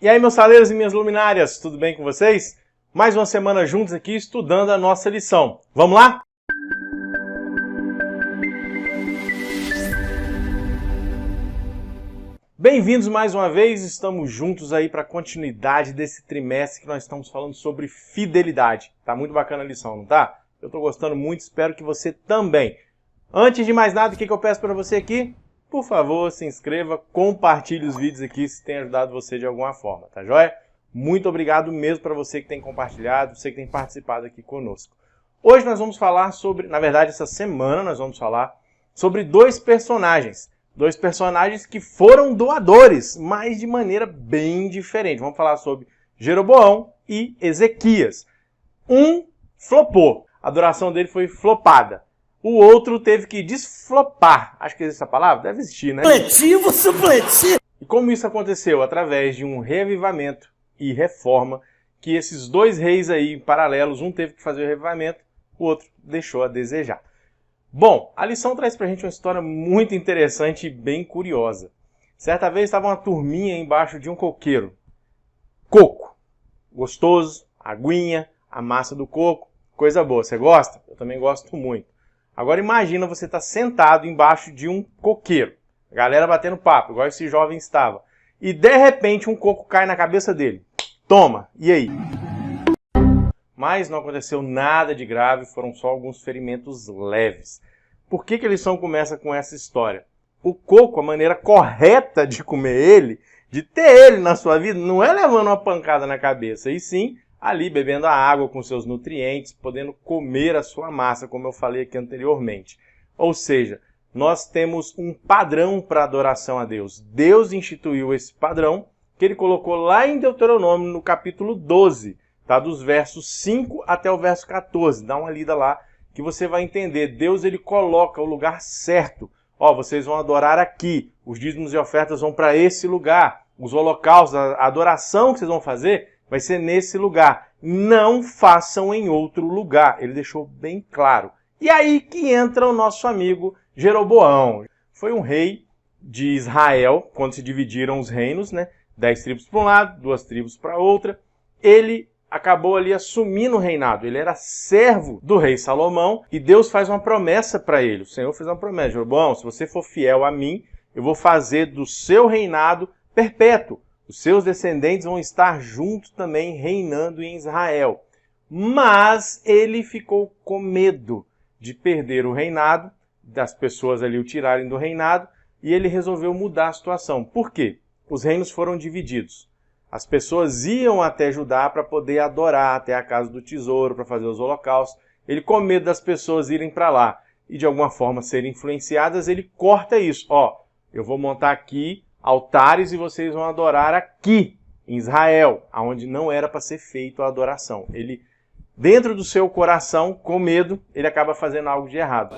E aí, meus saleiros e minhas luminárias, tudo bem com vocês? Mais uma semana juntos aqui estudando a nossa lição. Vamos lá? Bem-vindos mais uma vez, estamos juntos aí para a continuidade desse trimestre que nós estamos falando sobre fidelidade. Tá muito bacana a lição, não tá? Eu tô gostando muito, espero que você também. Antes de mais nada, o que eu peço para você aqui? Por favor, se inscreva, compartilhe os vídeos aqui se tem ajudado você de alguma forma, tá joia? Muito obrigado mesmo para você que tem compartilhado, você que tem participado aqui conosco. Hoje nós vamos falar sobre, na verdade essa semana nós vamos falar sobre dois personagens que foram doadores, mas de maneira bem diferente. Vamos falar sobre Jeroboão e Ezequias. Um flopou, a adoração dele foi flopada. O outro teve que desflopar. Acho que existe essa palavra? Deve existir, né? Supletivo! E como isso aconteceu? Através de um reavivamento e reforma, que esses dois reis aí paralelos, um teve que fazer o reavivamento, o outro deixou a desejar. Bom, a lição traz pra gente uma história muito interessante e bem curiosa. Certa vez estava uma turminha embaixo de um coqueiro. Coco. Gostoso, aguinha, a massa do coco, coisa boa. Você gosta? Eu também gosto muito. Agora imagina você estar sentado embaixo de um coqueiro. A galera batendo papo, igual esse jovem estava. E de repente um coco cai na cabeça dele. Toma, e aí? Mas não aconteceu nada de grave, foram só alguns ferimentos leves. Por que a lição começa com essa história? O coco, a maneira correta de comer ele, de ter ele na sua vida, não é levando uma pancada na cabeça, e sim ali bebendo a água com seus nutrientes, podendo comer a sua massa, como eu falei aqui anteriormente. Ou seja, nós temos um padrão para adoração a Deus. Deus instituiu esse padrão, que ele colocou lá em Deuteronômio, no capítulo 12, tá? Dos versos 5 até o verso 14. Dá uma lida lá, que você vai entender. Deus ele coloca o lugar certo. Ó, vocês vão adorar aqui, os dízimos e ofertas vão para esse lugar, os holocaustos, a adoração que vocês vão fazer vai ser nesse lugar. Não façam em outro lugar. Ele deixou bem claro. E aí que entra o nosso amigo Jeroboão. Foi um rei de Israel, quando se dividiram os reinos, né? 10 tribos para um lado, 2 tribos para outra. Ele acabou ali assumindo o reinado. Ele era servo do rei Salomão e Deus faz uma promessa para ele. O Senhor fez uma promessa. Jeroboão, se você for fiel a mim, eu vou fazer do seu reinado perpétuo. Os seus descendentes vão estar juntos também reinando em Israel. Mas ele ficou com medo de perder o reinado, das pessoas ali o tirarem do reinado, e ele resolveu mudar a situação. Por quê? Os reinos foram divididos. As pessoas iam até Judá para poder adorar, até a casa do tesouro, para fazer os holocaustos. Ele, com medo das pessoas irem para lá e de alguma forma serem influenciadas, ele corta isso. Ó, eu vou montar aqui altares e vocês vão adorar aqui, em Israel, onde não era para ser feito a adoração. Ele, dentro do seu coração, com medo, ele acaba fazendo algo de errado.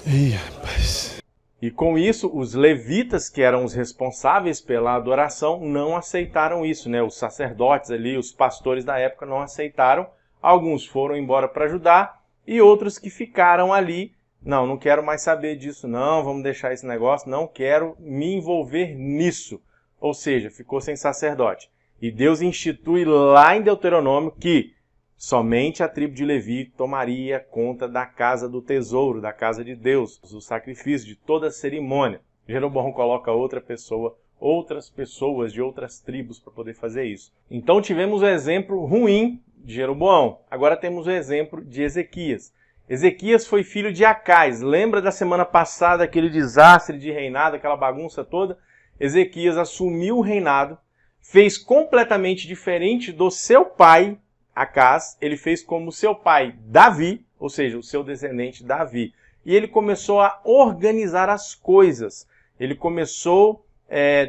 Ih, rapaz. E com isso, os levitas, que eram os responsáveis pela adoração, não aceitaram isso, né? Os sacerdotes ali, os pastores da época não aceitaram. Alguns foram embora para Judá e outros que ficaram ali. Não quero mais saber disso, não, vamos deixar esse negócio, não quero me envolver nisso. Ou seja, ficou sem sacerdote. E Deus institui lá em Deuteronômio que somente a tribo de Levi tomaria conta da casa do tesouro, da casa de Deus, do sacrifício, de toda a cerimônia. Jeroboão coloca outras pessoas de outras tribos para poder fazer isso. Então tivemos o exemplo ruim de Jeroboão. Agora temos o exemplo de Ezequias. Ezequias foi filho de Acais. Lembra da semana passada aquele desastre de reinado, aquela bagunça toda? Ezequias assumiu o reinado, fez completamente diferente do seu pai, Acás. Ele fez como seu pai, Davi, ou seja, o seu descendente Davi. E ele começou a organizar as coisas. Ele começou,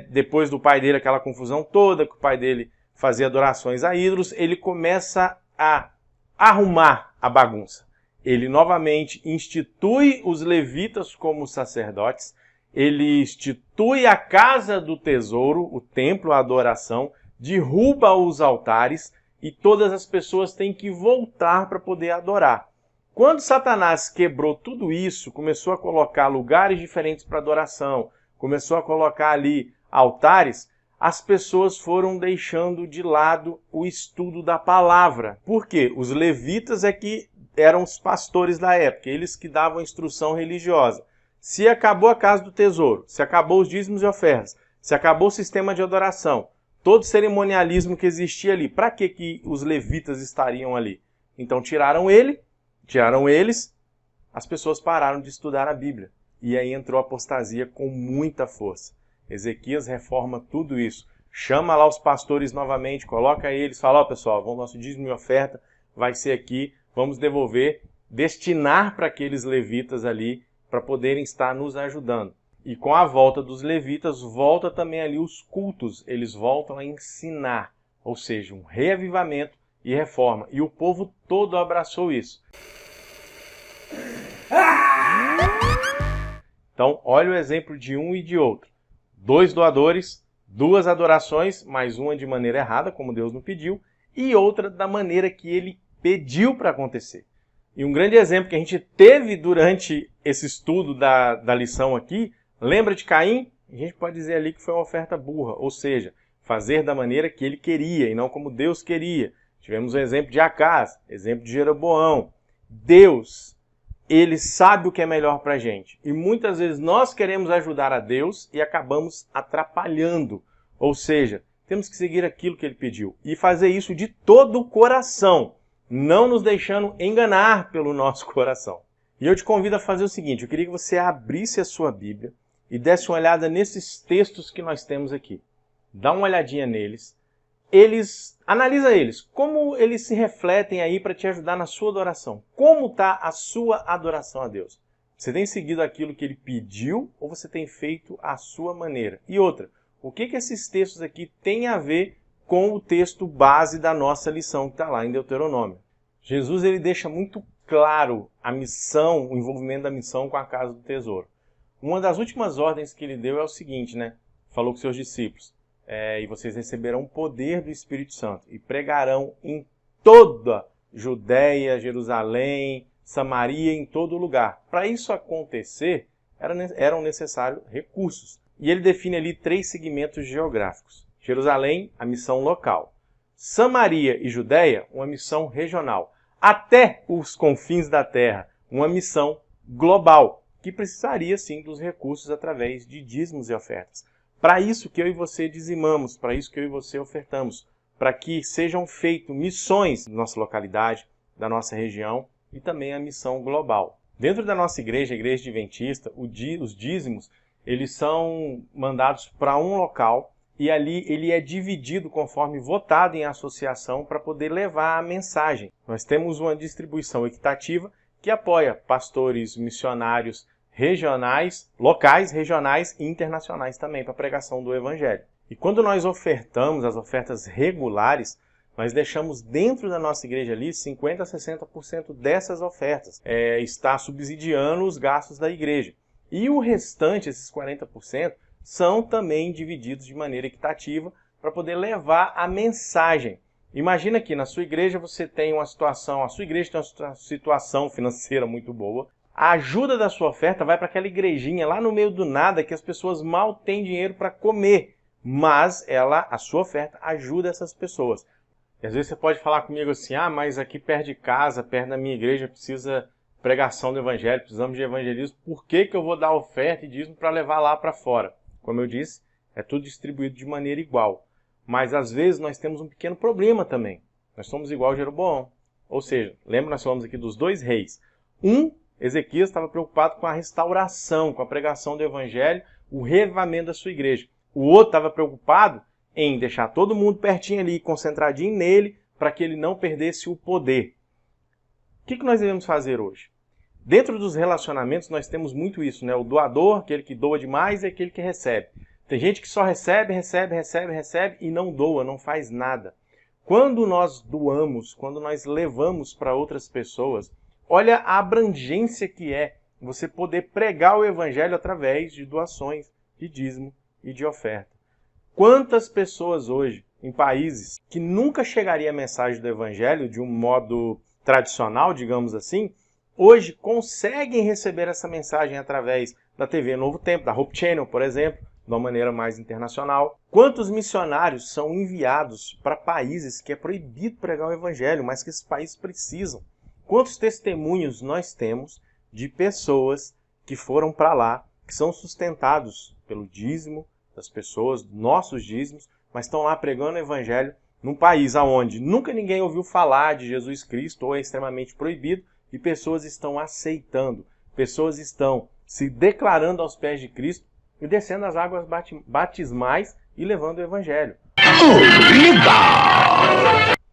depois do pai dele, aquela confusão toda, que o pai dele fazia adorações a ídolos, ele começa a arrumar a bagunça. Ele novamente institui os levitas como sacerdotes, ele institui a casa do tesouro, o templo, a adoração, derruba os altares e todas as pessoas têm que voltar para poder adorar. Quando Satanás quebrou tudo isso, começou a colocar lugares diferentes para adoração, começou a colocar ali altares, as pessoas foram deixando de lado o estudo da palavra. Por quê? Os levitas é que eram os pastores da época, eles que davam instrução religiosa. Se acabou a casa do tesouro, se acabou os dízimos e ofertas, se acabou o sistema de adoração, todo o cerimonialismo que existia ali, para que os levitas estariam ali? Então tiraram eles, as pessoas pararam de estudar a Bíblia. E aí entrou a apostasia com muita força. Ezequias reforma tudo isso. Chama lá os pastores novamente, coloca eles, fala, ó pessoal, o nosso dízimo e oferta vai ser aqui, vamos devolver, destinar para aqueles levitas ali, para poderem estar nos ajudando. E com a volta dos levitas, volta também ali os cultos, eles voltam a ensinar, ou seja, um reavivamento e reforma. E o povo todo abraçou isso. Então, olha o exemplo de um e de outro. 2 doadores, 2 adorações, mais uma de maneira errada, como Deus não pediu, e outra da maneira que ele pediu para acontecer. E um grande exemplo que a gente teve durante esse estudo da lição aqui, lembra de Caim? A gente pode dizer ali que foi uma oferta burra, ou seja, fazer da maneira que ele queria e não como Deus queria. Tivemos o exemplo de Acás, exemplo de Jeroboão. Deus, ele sabe o que é melhor para a gente. E muitas vezes nós queremos ajudar a Deus e acabamos atrapalhando. Ou seja, temos que seguir aquilo que ele pediu. E fazer isso de todo o coração, não nos deixando enganar pelo nosso coração. E eu te convido a fazer o seguinte, eu queria que você abrisse a sua Bíblia e desse uma olhada nesses textos que nós temos aqui. Dá uma olhadinha neles. Analisa eles, como eles se refletem aí para te ajudar na sua adoração. Como está a sua adoração a Deus? Você tem seguido aquilo que ele pediu ou você tem feito à sua maneira? E outra, o que esses textos aqui têm a ver com o texto base da nossa lição que está lá em Deuteronômio? Jesus ele deixa muito claro a missão, o envolvimento da missão com a casa do tesouro. Uma das últimas ordens que ele deu é o seguinte, né? Falou com seus discípulos. E vocês receberão o poder do Espírito Santo e pregarão em toda Judéia, Jerusalém, Samaria, em todo lugar. Para isso acontecer, eram necessários recursos. E ele define ali 3 segmentos geográficos. Jerusalém, a missão local. Samaria e Judéia, uma missão regional. Até os confins da terra, uma missão global, que precisaria sim dos recursos através de dízimos e ofertas. Para isso que eu e você dizimamos, para isso que eu e você ofertamos, para que sejam feitas missões na nossa localidade, da nossa região e também a missão global. Dentro da nossa igreja, a Igreja Adventista, os dízimos, eles são mandados para um local e ali ele é dividido conforme votado em associação para poder levar a mensagem. Nós temos uma distribuição equitativa que apoia pastores, missionários, regionais, locais, regionais e internacionais também para a pregação do Evangelho. E quando nós ofertamos as ofertas regulares, nós deixamos dentro da nossa igreja ali 50% a 60% dessas ofertas. Está subsidiando os gastos da igreja. E o restante, esses 40%, são também divididos de maneira equitativa para poder levar a mensagem. Imagina que na sua igreja você tem uma situação, a sua igreja tem uma situação financeira muito boa, a ajuda da sua oferta vai para aquela igrejinha lá no meio do nada que as pessoas mal têm dinheiro para comer, mas a sua oferta ajuda essas pessoas. E às vezes você pode falar comigo assim, mas aqui perto de casa, perto da minha igreja, precisa pregação do evangelho, precisamos de evangelismo, por que eu vou dar oferta e dízimo para levar lá para fora? Como eu disse, é tudo distribuído de maneira igual. Mas às vezes nós temos um pequeno problema também. Nós somos igual a Jeroboão. Ou seja, lembra nós falamos aqui dos 2 reis. Ezequias estava preocupado com a restauração, com a pregação do evangelho, o reavivamento da sua igreja. O outro estava preocupado em deixar todo mundo pertinho ali, concentradinho nele, para que ele não perdesse o poder. O que nós devemos fazer hoje? Dentro dos relacionamentos nós temos muito isso, né? O doador, aquele que doa demais, é aquele que recebe. Tem gente que só recebe e não doa, não faz nada. Quando nós doamos, quando nós levamos para outras pessoas, olha a abrangência que é você poder pregar o evangelho através de doações, de dízimo e de oferta. Quantas pessoas hoje, em países que nunca chegaria a mensagem do evangelho de um modo tradicional, digamos assim, hoje conseguem receber essa mensagem através da TV Novo Tempo, da Hope Channel, por exemplo, de uma maneira mais internacional. Quantos missionários são enviados para países que é proibido pregar o evangelho, mas que esses países precisam? Quantos testemunhos nós temos de pessoas que foram para lá, que são sustentados pelo dízimo das pessoas, nossos dízimos, mas estão lá pregando o evangelho num país onde nunca ninguém ouviu falar de Jesus Cristo ou é extremamente proibido e pessoas estão aceitando, pessoas estão se declarando aos pés de Cristo e descendo as águas batismais e levando o evangelho.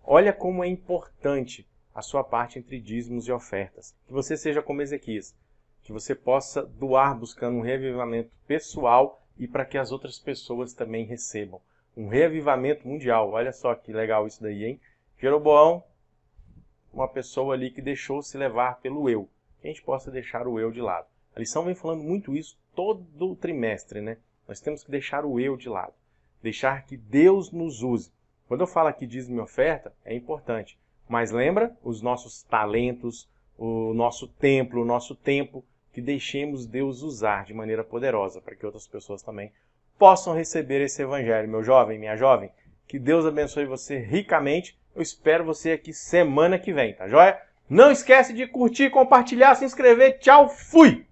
Olha como é importante a sua parte entre dízimos e ofertas. Que você seja como Ezequias, que você possa doar buscando um reavivamento pessoal e para que as outras pessoas também recebam. Um reavivamento mundial. Olha só que legal isso daí, hein? Jeroboão, uma pessoa ali que deixou se levar pelo eu. Que a gente possa deixar o eu de lado. A lição vem falando muito isso todo o trimestre, né? Nós temos que deixar o eu de lado. Deixar que Deus nos use. Quando eu falo aqui dízimo e oferta, é importante. Mas lembra os nossos talentos, o nosso templo, o nosso tempo, que deixemos Deus usar de maneira poderosa para que outras pessoas também possam receber esse evangelho. Meu jovem, minha jovem, que Deus abençoe você ricamente. Eu espero você aqui semana que vem, tá joia? Não esquece de curtir, compartilhar, se inscrever. Tchau, fui!